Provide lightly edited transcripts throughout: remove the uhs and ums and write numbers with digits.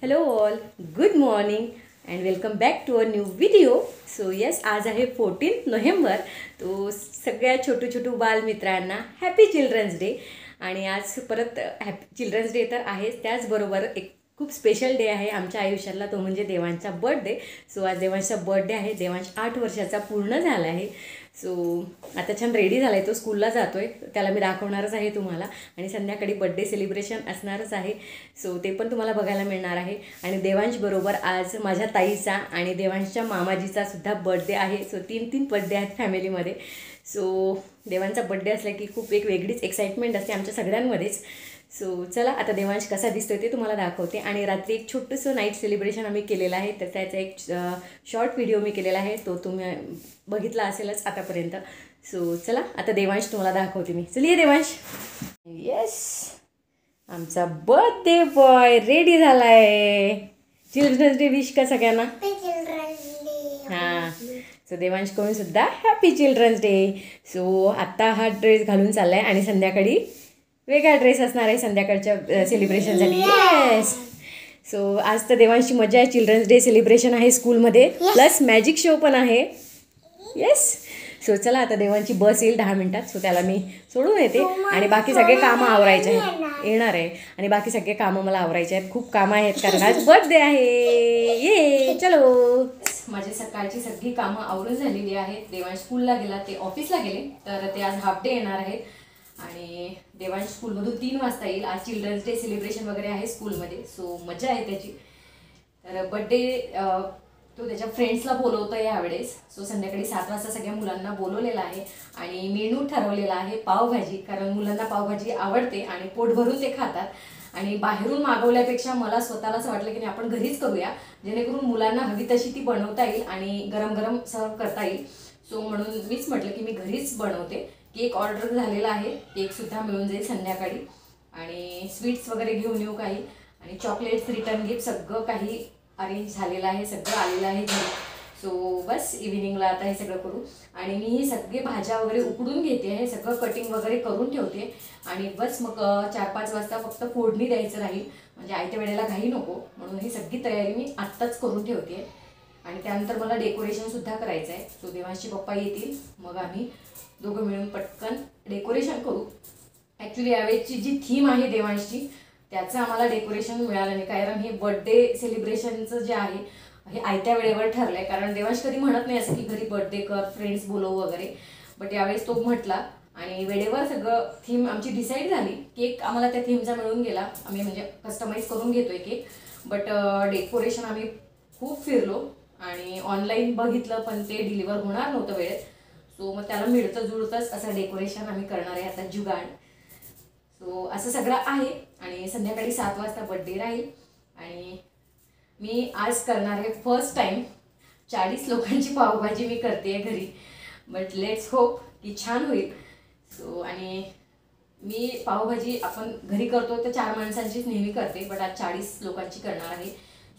Hello all, good morning and welcome back to a new video. So yes, आज आहे 14 November. तो सगळ्या छोटू छोटू बालमित्रांना हॅपी चिल्ड्रन्स डे. आणि आज परत हॅपी चिल्ड्रन्स डे तर आहेच, त्याचबरोबर एक खूप स्पेशल डे आहे आमच्या आयुष्यातला, तो म्हणजे देवांचा बर्थडे. सो आज देवांचा बर्थडे आहे. देवांश 8 वर्षाचा पूर्ण झाला आहे. सो आता छान रेडी झाला आहे, तो स्कूलला जातो आहे, त्याला मी दाखवणारच आहे तुम्हाला. आणि संध्याकाळी बड्डे सेलिब्रेशन असणारच आहे. सो ते पण तुम्हाला बघायला मिळणार आहे. आणि देवांशबरोबर आज माझ्या ताईचा आणि देवांशच्या मामाजीचा सुद्धा बड्डे आहे. सो 3 बड्डे आहेत फॅमिलीमध्ये. सो देवांचा बड्डे असला की खूप एक वेगळीच एक्साइटमेंट असते आमच्या सगळ्यांमध्येच. सो चला आता देवांश कसा दिसतोय ते तुम्हाला दाखवते. आणि रात्री एक छोटंसं नाईट सेलिब्रेशन आम्ही केलेलं आहे, तर त्याचा एक शॉर्ट व्हिडिओ मी केलेला आहे, तो तुम्ही बघितला असेलच आतापर्यंत. सो चला आता देवांश तुम्हाला दाखवते मी. चलिए देवांश. येस, आमचा बर्थडे बॉय रेडी झाला आहे. चिल्ड्रन्स डे विश का सगळ्यांना. हां, सो देवांशकडून सुद्धा हॅपी चिल्ड्रन्स डे. सो आत्ता हा ड्रेस घालून चालला आहे आणि संध्याकाळी वेगळा ड्रेस असणार आहे संध्याकाळच्या सेलिब्रेशनसाठी. येस, सो आज तर देवांशची मजा आहे. चिल्ड्रन्स डे सेलिब्रेशन आहे स्कूलमध्ये, प्लस मॅजिक शो पण आहे. येस, सो चला आता देवांची बस येईल 10 मिनिटात. सो त्याला मी सोडून येते आणि बाकी सगळे कामं आवरायचे आहेत. येणार आहे आणि बाकी सगळे कामं मला आवरायचे आहेत. खूप कामं आहेत कारण आज बर्थडे आहे. ये चलो. माझी सकाळची सगळी कामं आवरून झालेली आहेत. देवांश स्कूलला गेला, ते ऑफिसला गेले, तर ते आज हाफ डे येणार आहेत. आणि देवांश स्कूलमधून 3 वाजता येईल. आज चिल्ड्रन्स डे सेलिब्रेशन वगैरे आहे स्कूलमध्ये. सो मजा आहे त्याची. तर बड्डे तो त्याच्या फ्रेंड्सला बोलवतो यावेळेस. सो संध्याकाळी 7 वाजता सगळ्या मुलांना बोलवलेलं आहे. आणि मेनू ठरवलेला आहे पावभाजी, कारण मुलांना पावभाजी आवडते आणि पोट भरून ते खातात. आणि बाहेरून मागवल्यापेक्षा मला स्वतःला असं वाटलं की आपण घरीच करूया, जेणेकरून मुलांना हवी तशी ती बनवता येईल आणि गरम गरम सर्व करता येईल. सो म्हणून मीच म्हटलं की मी घरीच बनवते. केक ऑर्डर झालेला आहे, केकसुद्धा मिळून जाईल संध्याकाळी. आणि स्वीट्स वगैरे घेऊन येऊ काही, आणि चॉकलेट्स, रिटर्न गिफ्ट सगळं काही अरेंज झालेलं आहे, सगळं आलेलं आहे घरी. सो बस इव्हिनिंगला आता हे सगळं करू. आणि मी ही सगळे भाज्या वगैरे उकडून घेते, हे सगळं कटिंग वगैरे करून ठेवते. आणि बस मग 4-5 वाजता फक्त फोडणी द्यायचं राहील, म्हणजे आयत्या वेळेला घाई नको, म्हणून ही सगळी तयारी मी आत्ताच करून ठेवते. आणि त्यानंतर मला डेकोरेशनसुद्धा करायचं आहे. सो देवांशचे पप्पा येतील, मग आम्ही दोघं मिळून पटकन डेकोरेशन करू. ॲक्च्युली यावेळेची जी थीम आहे देवांशची, त्याचं आम्हाला डेकोरेशन मिळालं नाही, कारण हे बर्थडे सेलिब्रेशनचं जे आहे हे आयत्या वेळेवर ठरलं आहे. कारण देवांश कधी म्हणत नाही असं की घरी बर्थडे कर, फ्रेंड्स बोलवू वगैरे, बट यावेळेस तो म्हटला आणि वेळेवर सगळं थीम आमची डिसाईड झाली. केक आम्हाला त्या थीमचा मिळून गेला, आम्ही म्हणजे कस्टमाइज करून घेतोय केक. बट डेकोरेशन आम्ही खूप फिरलो आणि ऑनलाईन बघितलं, पण ते डिलिव्हर होणार नव्हतं वेळेत. सो मग त्याला मिळतं जुळतंच असं डेकोरेशन आम्ही करणार आहे आता, जुगाड. सो असं सगळं आहे. आणि संध्याकाळी 7 वाजता बड्डे राहील. आणि मी आज करणार आहे फर्स्ट टाईम 40 लोकांची पावभाजी मी करते घरी. बट लेट्स होप की छान होईल. सो आणि मी पावभाजी आपण घरी करतो तर 4 माणसांचीच नेहमी करते, बट आज 40 लोकांची करणार आहे.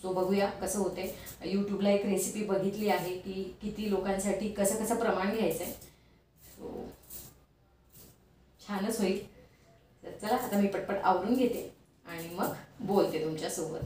सो बघूया कसं होते. यूट्यूबला एक रेसिपी बघितली आहे की किती लोकांसाठी कसं कसं प्रमाण घ्यायचं आहे. सो छानच होईल. तर चला आता मी पटपट आवरून घेते आणि मग बोलते तुमच्यासोबत.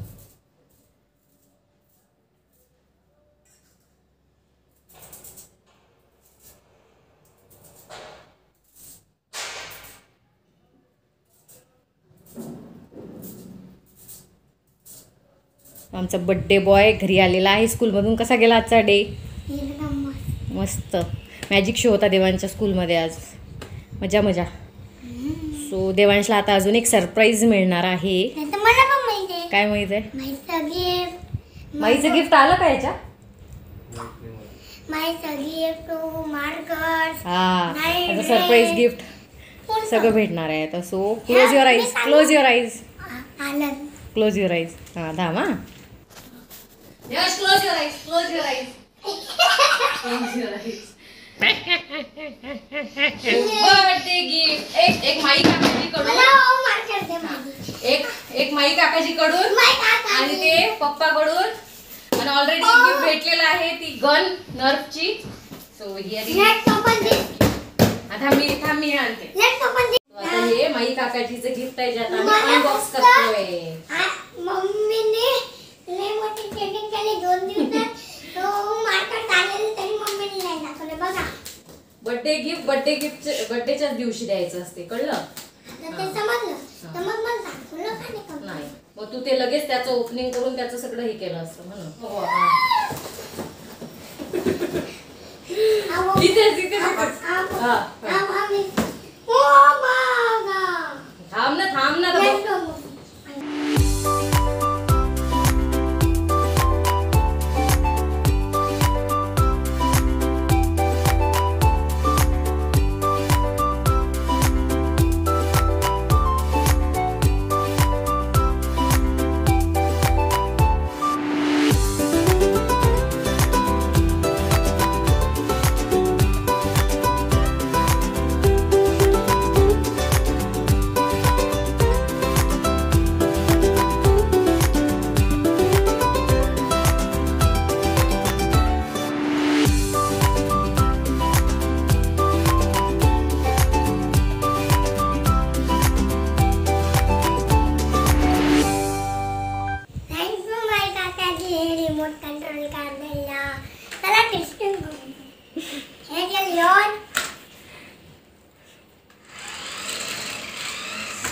आमचा बड्डे बॉय घरी आलेला आहे स्कूलमधून. कसा गेला आजचा डे? मस्त. मॅजिक शो होता देवांच्या स्कूलमध्ये आज. मजा मजा. सो देवांशला आता अजून एक सरप्राईज मिळणार आहे. काय माहित आहे? माईचं गिफ्ट आलं का याच्या? हा, सरप्राईज गिफ्ट सगळं भेटणार आहे आता. So close your eyes, close your eyes, close your eyes. हां धाम. हां yes, close your eyes, close your eyes, close your eyes. Birthday gift एक माई काकाजी कडून, एक माई काकाजी कडून आणि ते पप्पा कडून. आणि ऑलरेडी गिफ्ट भेटलेलं आहे, ती गन नर्फची. सो हिअर थांब मी आणते. आता हे माई काकाजीचं गिफ्ट आहे, ज्यात आम्ही अनबॉक्स करतोय. मम्मीने चेकिंग केली 2 दिवसात तो मार्केट आलेलं तरी मम्मीने नाही दाखवलं बघा. बर्थडे गिफ्ट बर्थडेच्याच दिवशी द्यायचं असते, कळलं? आता ते समजलं तर मग मला दाखवलं का नाही? नाही, मग तू ते लगेच त्याचं ओपनिंग करून त्याचं सगळं हे केलं असतं म्हणून. थांब ना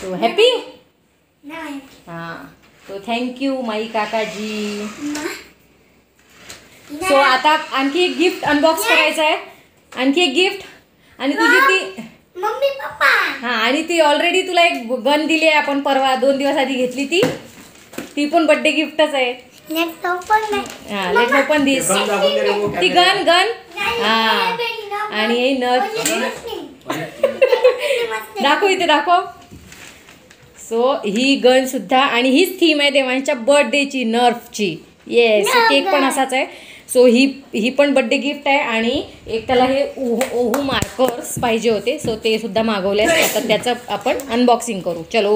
So happy? नाही. So thank you माई काकाजी. सो आता आणखी एक गिफ्ट अनबॉक्स करायचं आहे. आणखी एक गिफ्ट आणि तुझी ती मम्मी पप्पा. आणि ती ऑलरेडी तुला एक गन दिली आहे, आपण परवा 2 दिवस आधी घेतली ती पण बर्थडे गिफ्टच आहे. Let's open. लेट्स ओपन दिस. ती गन आणि दाखव. सो ही गन सुद्धा आणि हीच थीम आहे देवांच्या बर्थडेची, नर्फची. येस, केक पण असाच आहे. सो ही पण बर्थडे गिफ्ट आहे आणि एक त्याला हे ओहू मार्कर्स पाहिजे होते, सो ते सुद्धा मागवले. आता त्याचं आपण अनबॉक्सिंग करू. चलो.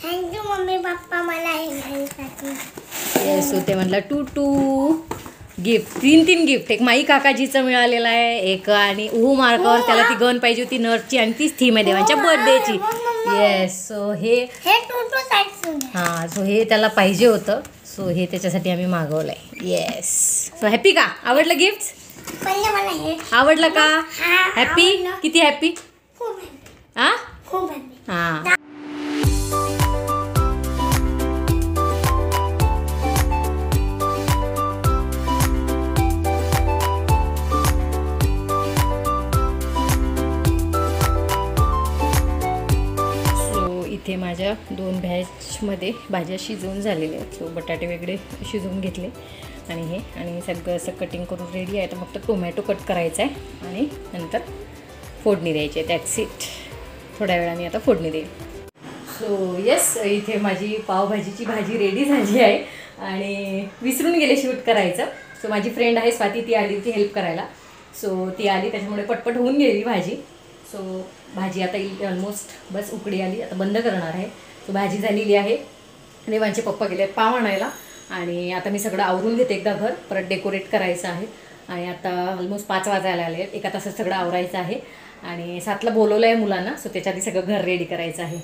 थँक्यू मम्मी पप्पा मला हे घ्यायसाठी. येस, सो ते म्हटलं टू गिफ्ट, 3 गिफ्ट. एक माई काकाजीचं मिळालेलं आहे, एक आणि ओहू मार्कर, त्याला ती गन पाहिजे होती नर्फची आणि तीच थीम आहे देवांच्या बर्थडेची. येस, सो हे सो हे त्याला पाहिजे होतं, सो हे त्याच्यासाठी आम्ही मागवलंय. येस, सो हॅपी का? आवडलं गिफ्ट? आवडलं का? हॅपी? किती हॅपी? हां. इथे माझ्या 2 बॅचमध्ये भाज्या शिजवून झालेल्या आहेत. सो बटाटे वेगळे शिजवून घेतले आणि सगळं असं कटिंग करून रेडी आहे. तर फक्त टोमॅटो कट करायचा आहे आणि नंतर फोडणी द्यायची आहे. That's it. थोड्या वेळाने आता फोडणी देईल. सो येस, इथे माझी पावभाजीची भाजी रेडी झाली आहे आणि विसरून गेले शूट करायचं. सो माझी फ्रेंड आहे स्वाती, ती आली होती हेल्प करायला. सो ती आली, त्याच्यामुळे पटपट होऊन गेली भाजी. सो भाजी आता येईल ऑलमोस्ट, बस उकडी आली, आता बंद करणार आहे. सो भाजी झालेली आहे. देवांचे पप्पा गेले पाव आणायला आणि आता मी सगळं आवरून घेते एकदा घर, परत डेकोरेट करायचं आहे. आणि आता ऑलमोस्ट 5 वाजायला आले आहेत. 1 तासात सगळं आवरायचं आहे आणि 7ला बोलवलं आहे मुलांना. सो त्याच्या आधी सगळं घर रेडी करायचं आहे.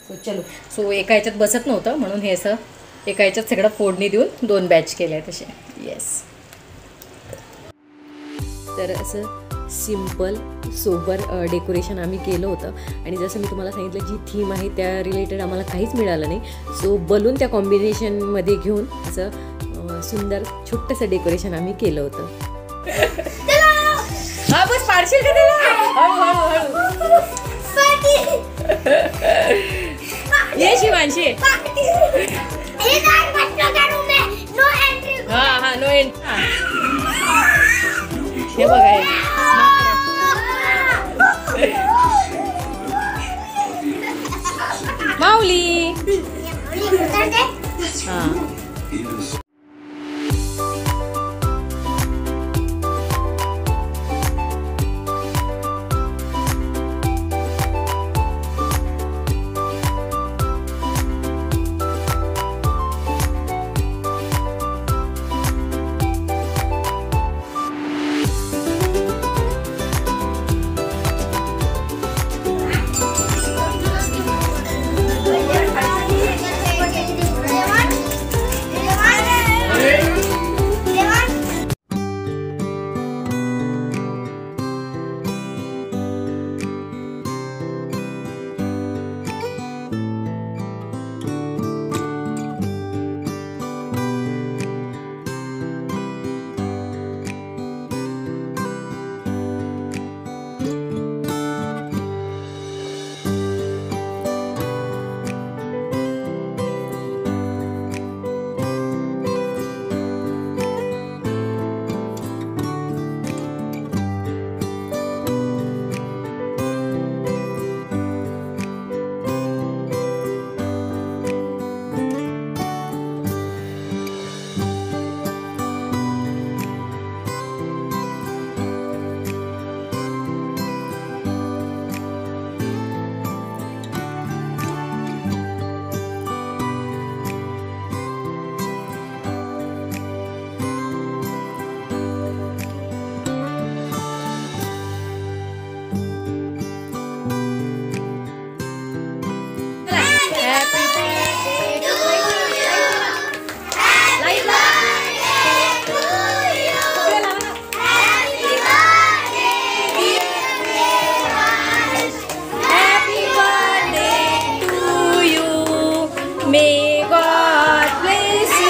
सो चलो. सो एका ह्याच्यात बसत नव्हतं म्हणून हे असं एका ह्याच्यात सगळं फोडणी देऊन 2 बॅच केले आहे तसे. येस, तर असं सिम्पल सोबर डेकोरेशन आम्ही केलं होतं. आणि जसं मी तुम्हाला सांगितलं, जी थीम आहे त्या रिलेटेड आम्हाला काहीच मिळालं नाही. सो बलून त्या कॉम्बिनेशनमध्ये घेऊन असं सुंदर छोटंसं डेकोरेशन आम्ही केलं होतं. हा बस पाडशील का त्याला? ये शिवांशी. हा नो एंट्री. हे बघा, माऊली. हां. May God bless you.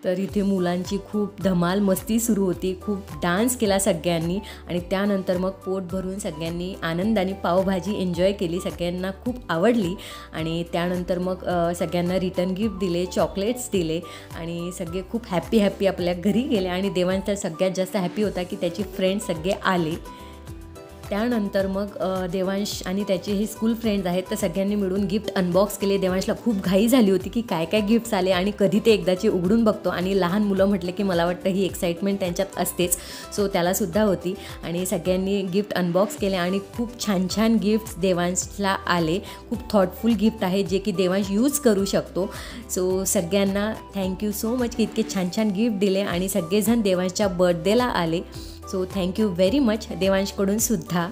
तर इथे मुलांची खूप धमाल मस्ती सुरू होती, खूप डान्स केला सगळ्यांनी आणि त्यानंतर मग पोट भरून सगळ्यांनी आनंदाने पावभाजी एन्जॉय केली, सगळ्यांना खूप आवडली आणि त्यानंतर मग सगळ्यांना रिटर्न गिफ्ट दिले, चॉकलेट्स दिले आणि सगळे खूप हॅपी आपल्या घरी गेले आणि देवांश तर सगळ्यात जास्त हॅपी होता की त्याची फ्रेंड्स सगळे आले. त्यानंतर मग देवांश आणि त्याचे हे स्कूल फ्रेंड्स आहेत तर सगळ्यांनी मिळून गिफ्ट अनबॉक्स केले. देवांशला खूप घाई झाली होती की काय काय गिफ्ट्स आले आणि कधी ते एकदाचे उघडून बघतो आणि लहान मुलं म्हटले की मला वाटतं ही एक्साइटमेंट त्यांच्यात असतेच, सो त्यालासुद्धा होती आणि सगळ्यांनी गिफ्ट अनबॉक्स केले आणि खूप छान गिफ्ट्स देवांशला आले. खूप थॉटफुल गिफ्ट आहे जे की देवांश यूज करू शकतो. सो सगळ्यांना थँक्यू सो मच की इतके छान गिफ्ट दिले आणि सगळेजण देवांशच्या बर्थडेला आले. सो थँक्यू व्हेरी मच देवांशकडून सुद्धा.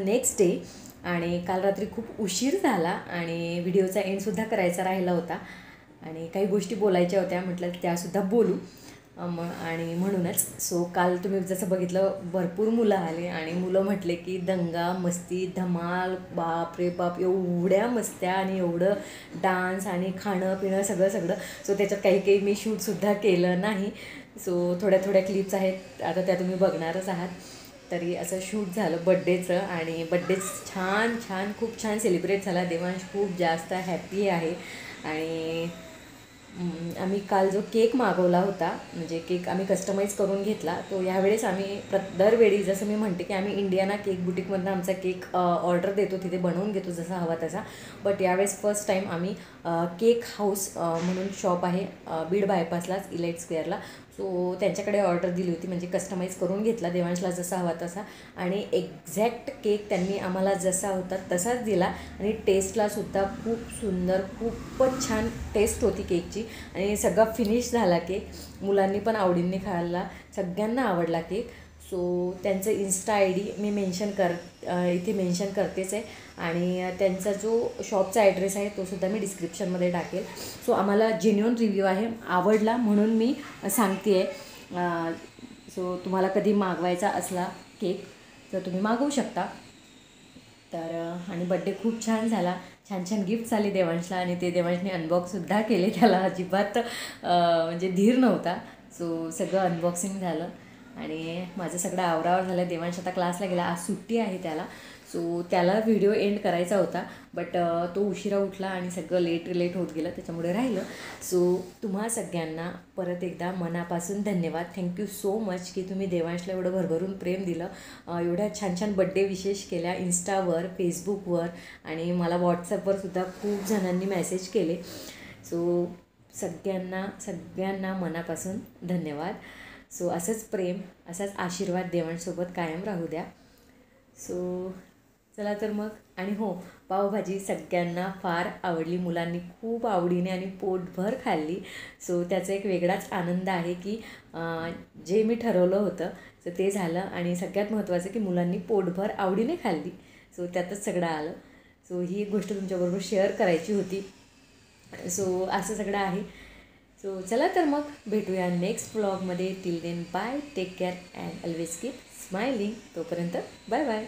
नेक्स्ट डे आणि काल रात्री खूप उशीर झाला आणि व्हिडिओचा एंडसुद्धा करायचा राहिला होता आणि काही गोष्टी बोलायच्या होत्या, म्हटलं त्यासुद्धा बोलू आणि म्हणूनच सो काल तुम्ही जसं बघितलं भरपूर मुलं आले आणि मुलं म्हटले की दंगा मस्ती धमाल, बाप रे बाप एवढ्या मस्त्या आणि एवढं डान्स आणि खाणं पिणं सगळं. सो त्याच्यात काही मी शूटसुद्धा केलं नाही. सो थोड्या क्लिप्स आहेत आता त्या तुम्ही बघणारच आहात. तरी असं शूट झालं बड्डेचं आणि बड्डे खूप छान सेलिब्रेट झाला. देवांश खूप जास्त हॅपी आहे आणि आम्ही काल जो केक मागवला होता म्हणजे केक आम्ही कस्टमाइज करून घेतला. तो यावेळेस आम्ही दरवेळी जसं मी म्हणते की आम्ही इंडियाना केक बुटीकमधनं आमचा केक ऑर्डर देतो, तिथे बनवून घेतो जसा हवा तसा. बट यावेळेस फर्स्ट टाईम आम्ही केक हाऊस म्हणून शॉप आहे बीड बायपासलाच इलाइट स्क्वेअरला, सो त्यांच्याकडे ऑर्डर दिली होती म्हणजे कस्टमाइज करून घेतला देवांशला जसा हवा तसा आणि एक्झॅक्ट केक त्यांनी आम्हाला जसा होता तसाच दिला आणि टेस्टलासुद्धा खूप सुंदर खूपच छान टेस्ट होती केकची आणि सगळा फिनिश झाला केक. मुलांनी पण आवडीने खायला, सगळ्यांना आवडला केक. सो त्यांचं इन्स्टा ID मी इथे मेन्शन करतेच आहे आणि त्यांचा जो शॉपचा ॲड्रेस आहे तो सुद्धा मी डिस्क्रिप्शनमध्ये टाकेल. सो आम्हाला जेन्युइन रिव्ह्यू आहे, आवडला म्हणून मी सांगते आहे. सो तुम्हाला कधी मागवायचा असला केक तर तुम्ही मागवू शकता. तर आणि बड्डे खूप छान झाला. छान छान गिफ्ट्स आले देवांशला आणि ते देवांशने अनबॉक्ससुद्धा केले. त्याला अजिबात म्हणजे धीर नव्हता. सो सगळं अनबॉक्सिंग झालं आणि माझं सगळं आवरावर झालं. देवांश आता क्लासला गेला. आज सुट्टी आहे त्याला. सो त्याला व्हिडिओ एंड करायचा होता बट तो उशिरा उठला आणि सगळं लेट होत गेलं, त्याच्यामुळे राहिलं. सो तुम्हा सगळ्यांना परत एकदा मनापासून धन्यवाद. थँक्यू सो मच की तुम्ही देवांशला एवढं भरभरून प्रेम दिलं, एवढ्या छान छान बड्डे विशेष केल्या इंस्टावर, फेसबुकवर आणि मला व्हॉट्सअपवर सुद्धा खूप जणांनी मेसेज केले. सो सगळ्यांना मनापासून धन्यवाद. सो असंच प्रेम, असाच आशीर्वाद देवांसोबत कायम राहू द्या. सो चला तर मग. आणि हो, पावभाजी सगळ्यांना फार आवडली. मुलांनी खूप आवडीने आणि पोटभर खाल्ली. सो त्याचा एक वेगळाच आनंद आहे की जे मी ठरवलं होतं तर ते झालं आणि सगळ्यात महत्त्वाचं की मुलांनी पोटभर आवडीने खाल्ली. सो त्यातच सगळं आलं. सो ही एक गोष्ट तुमच्याबरोबर शेअर करायची होती. सो असं सगळं आहे. सो चला तर मग भेटूया नेक्स्ट व्लॉगमध्ये. Till then bye, take care and always keep smiling. तोपर्यंत बाय बाय.